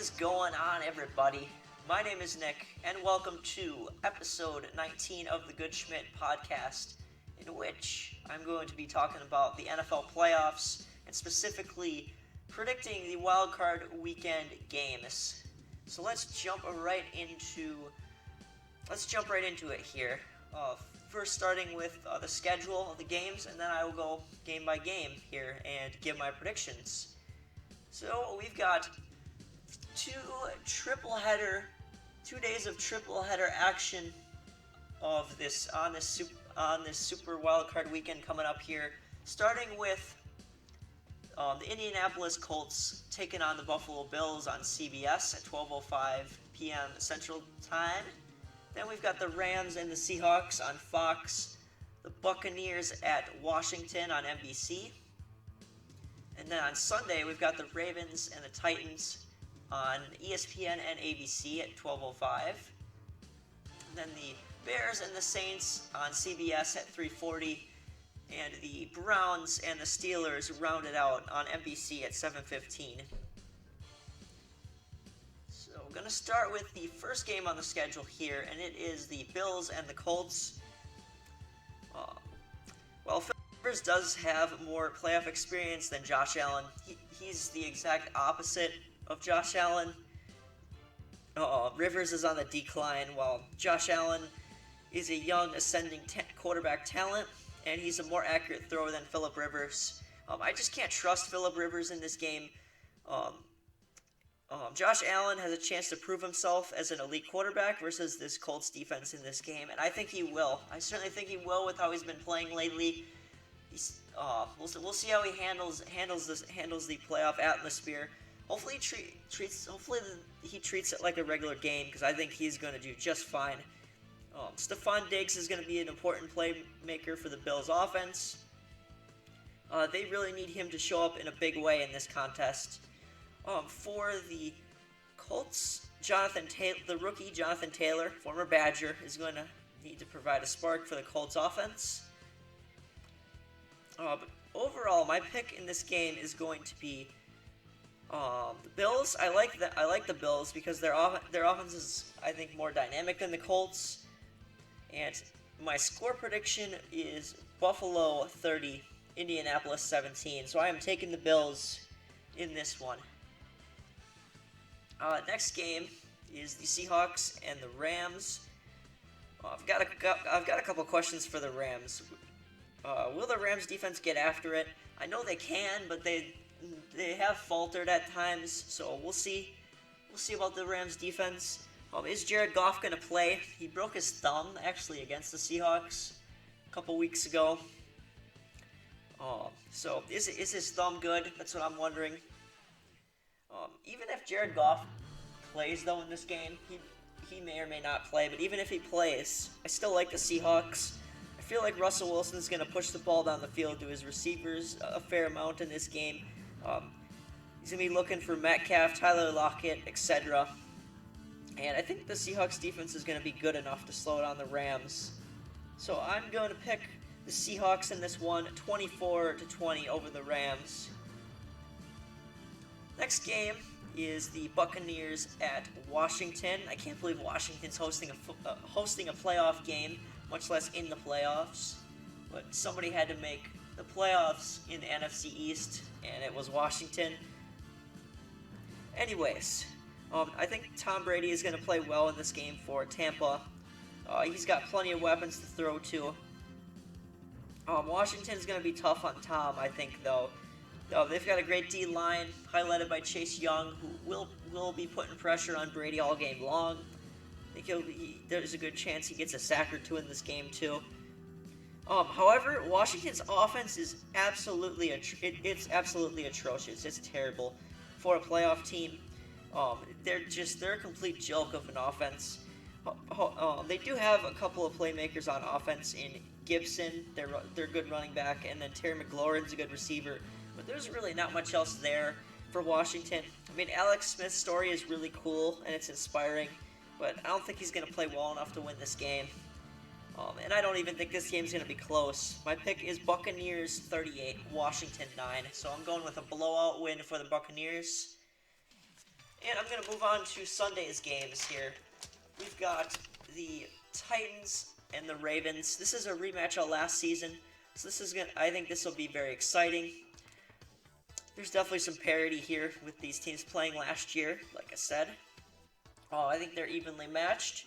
is going on, everybody? My name is Nick, and welcome to episode 19 of the Good Schmidt podcast, in which I'm going to be talking about the NFL playoffs and specifically predicting the wildcard weekend games. So let's jump right into it here. First, starting with the schedule of the games, and then I will go game by game here and give my predictions. So we've got 2 days of triple header action of this super wildcard weekend coming up here. Starting with the Indianapolis Colts taking on the Buffalo Bills on CBS at 12:05 p.m. Central Time. Then we've got the Rams and the Seahawks on Fox, the Buccaneers at Washington on NBC. And then on Sunday, we've got the Ravens and the Titans on ESPN and ABC at 12:05. And then the Bears and the Saints on CBS at 3:40. And the Browns and the Steelers rounded out on NBC at 7:15. So we're going to start with the first game on the schedule here, and it is the Bills and the Colts. Well, Rivers does have more playoff experience than Josh Allen. He's the exact opposite of Josh Allen. Rivers is on the decline, while Josh Allen is a young, ascending quarterback talent, and he's a more accurate thrower than Phillip Rivers. I just can't trust Phillip Rivers in this game. Josh Allen has a chance to prove himself as an elite quarterback versus this Colts defense in this game, and I think he will. I certainly think he will with how he's been playing lately. We'll see how he handles the playoff atmosphere. Hopefully he treats it like a regular game, because I think he's going to do just fine. Stephon Diggs is going to be an important playmaker for the Bills' offense. They really need him to show up in a big way in this contest. For the Colts, the rookie Jonathan Taylor, former Badger, is going to need to provide a spark for the Colts' offense. But overall, my pick in this game is going to be the Bills. I like the Bills because their offense is, I think, more dynamic than the Colts. And my score prediction is Buffalo 30, Indianapolis 17. So I am taking the Bills in this one. Next game is the Seahawks and the Rams. I've got a couple questions for the Rams. Will the Rams defense get after it? I know they can, but they have faltered at times, so we'll see. We'll see about the Rams defense. Is Jared Goff going to play? He broke his thumb, actually, against the Seahawks a couple weeks ago. So is his thumb good? That's what I'm wondering. Even if Jared Goff plays, though, in this game, he may or may not play, but even if he plays, I still like the Seahawks. I feel like Russell Wilson's going to push the ball down the field to his receivers a fair amount in this game. He's going to be looking for Metcalf, Tyler Lockett, etc. And I think the Seahawks defense is going to be good enough to slow down the Rams. So I'm going to pick the Seahawks in this one, 24-20 over the Rams. Next game is the Buccaneers at Washington. I can't believe Washington's hosting a playoff game, much less in the playoffs. But somebody had to make the playoffs in the NFC East, and it was Washington. Anyways, I think Tom Brady is going to play well in this game for Tampa. He's got plenty of weapons to throw to. Washington is going to be tough on Tom, I think, though. They've got a great D-line, highlighted by Chase Young, who will be putting pressure on Brady all game long. I think there's a good chance he gets a sack or two in this game, too. However, Washington's offense is absolutely atrocious. It's terrible for a playoff team. They're a complete joke of an offense. They do have a couple of playmakers on offense in Gibson, their good running back, and then Terry McLaurin's a good receiver. But there's really not much else there for Washington. I mean, Alex Smith's story is really cool, and it's inspiring, but I don't think he's going to play well enough to win this game. And I don't even think this game's going to be close. My pick is Buccaneers 38, Washington 9. So I'm going with a blowout win for the Buccaneers. And I'm going to move on to Sunday's games here. We've got the Titans and the Ravens. This is a rematch of last season, so I think this will be very exciting. There's definitely some parity here with these teams playing last year, like I said. I think they're evenly matched.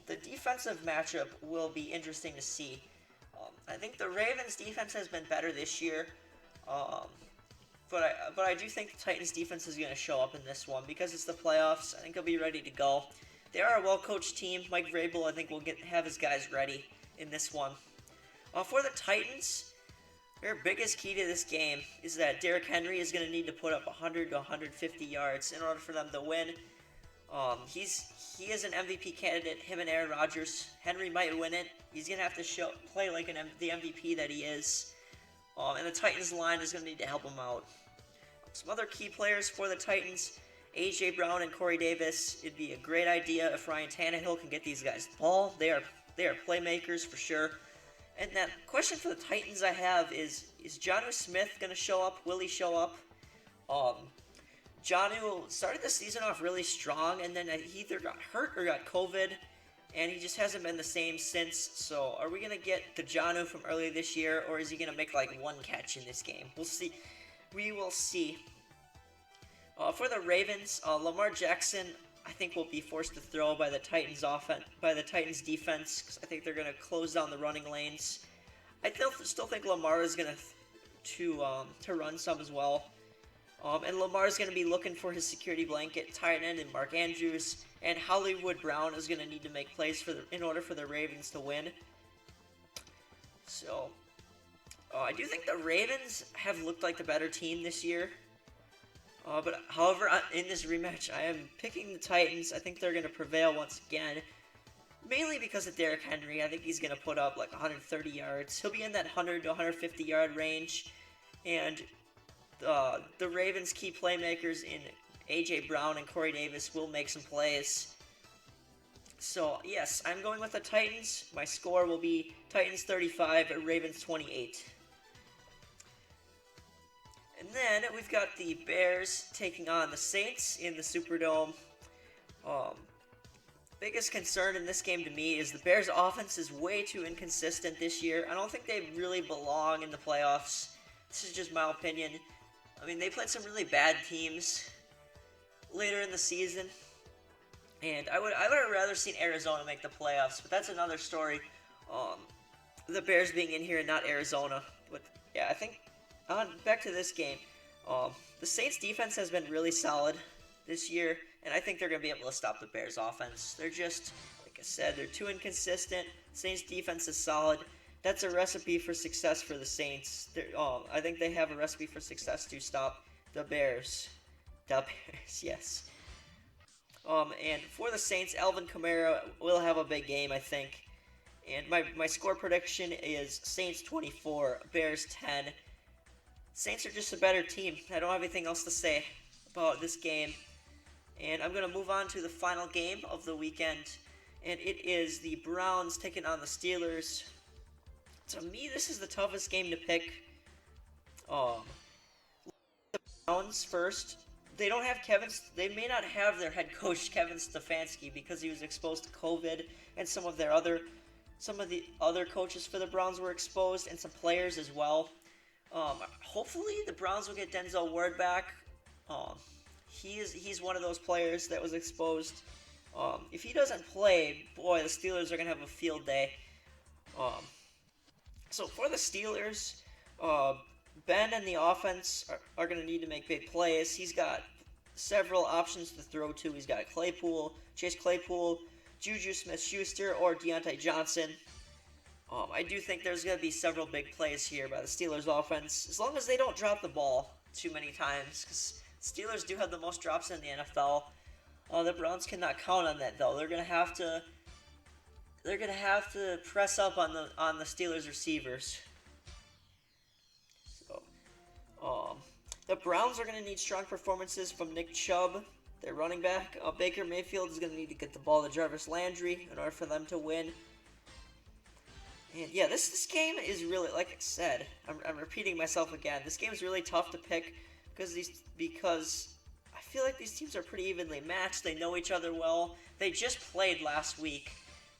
The defensive matchup will be interesting to see. I think the Ravens' defense has been better this year, but I do think the Titans' defense is going to show up in this one because it's the playoffs. I think they'll be ready to go. They are a well-coached team. Mike Vrabel, I think, will have his guys ready in this one. For the Titans, their biggest key to this game is that Derrick Henry is going to need to put up 100 to 150 yards in order for them to win. He is an MVP candidate. Him and Aaron Rodgers. Henry might win it. He's gonna have to play like the MVP that he is. And the Titans line is gonna need to help him out. Some other key players for the Titans: A.J. Brown and Corey Davis. It'd be a great idea if Ryan Tannehill can get these guys the ball. They are playmakers for sure. And that question for the Titans I have is Jonnu Smith gonna show up? Will he show up? Jonnu started the season off really strong, and then he either got hurt or got COVID, and he just hasn't been the same since. So are we going to get the Jonnu from earlier this year, or is he going to make like one catch in this game? We'll see. We will see. For the Ravens, Lamar Jackson, I think, will be forced to throw by the Titans defense, because I think they're going to close down the running lanes. I still think Lamar is going to run some as well. And Lamar's going to be looking for his security blanket, tight end, and Mark Andrews. And Hollywood Brown is going to need to make plays in order for the Ravens to win. So, I do think the Ravens have looked like the better team this year. However, in this rematch, I am picking the Titans. I think they're going to prevail once again. Mainly because of Derrick Henry. I think he's going to put up like 130 yards. He'll be in that 100 to 150 yard range. And the Ravens' key playmakers in A.J. Brown and Corey Davis will make some plays. So, yes, I'm going with the Titans. My score will be Titans 35, Ravens 28. And then we've got the Bears taking on the Saints in the Superdome. Biggest concern in this game to me is the Bears' offense is way too inconsistent this year. I don't think they really belong in the playoffs. This is just my opinion. I mean, they played some really bad teams later in the season, and I would have rather seen Arizona make the playoffs, but that's another story. The Bears being in here and not Arizona. But yeah, I think back to this game. The Saints defense has been really solid this year, and I think they're going to be able to stop the Bears offense. They're just, like I said, they're too inconsistent. Saints defense is solid. That's a recipe for success for the Saints. I think they have a recipe for success to stop the Bears. The Bears, yes. And for the Saints, Alvin Kamara will have a big game, I think. And my score prediction is Saints 24, Bears 10. Saints are just a better team. I don't have anything else to say about this game. And I'm going to move on to the final game of the weekend. And it is the Browns taking on the Steelers. To me, this is the toughest game to pick. The Browns first. They don't have They may not have their head coach Kevin Stefanski because he was exposed to COVID, and some of the other coaches for the Browns were exposed, and some players as well. Hopefully, the Browns will get Denzel Ward back. He's one of those players that was exposed. If he doesn't play, boy, the Steelers are gonna have a field day. So for the Steelers, Ben and the offense are going to need to make big plays. He's got several options to throw to. He's got Chase Claypool, Juju Smith-Schuster, or Deontay Johnson. I do think there's going to be several big plays here by the Steelers offense, as long as they don't drop the ball too many times, because Steelers do have the most drops in the NFL. The Browns cannot count on that, though. They're going to have to press up on the Steelers receivers. So, the Browns are going to need strong performances from Nick Chubb, their running back. Baker Mayfield is going to need to get the ball to Jarvis Landry in order for them to win. And yeah, this game is really, like I said, I'm repeating myself again. This game is really tough to pick because I feel like these teams are pretty evenly matched. They know each other well. They just played last week.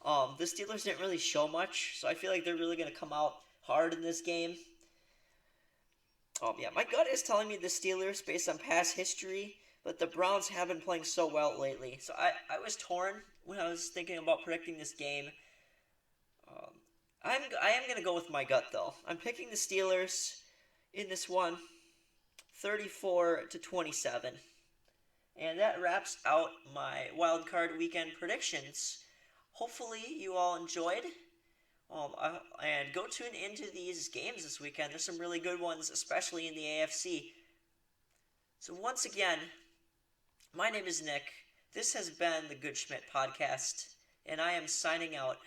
The Steelers didn't really show much, so I feel like they're really going to come out hard in this game. Yeah, my gut is telling me the Steelers based on past history, but the Browns have been playing so well lately. So I was torn when I was thinking about predicting this game. I am going to go with my gut, though. I'm picking the Steelers in this one, 34-27. And that wraps out my wild card weekend predictions. Hopefully you all enjoyed. And go tune into these games this weekend. There's some really good ones, especially in the AFC. So once again, my name is Nick. This has been the Good Schmidt Podcast, and I am signing out.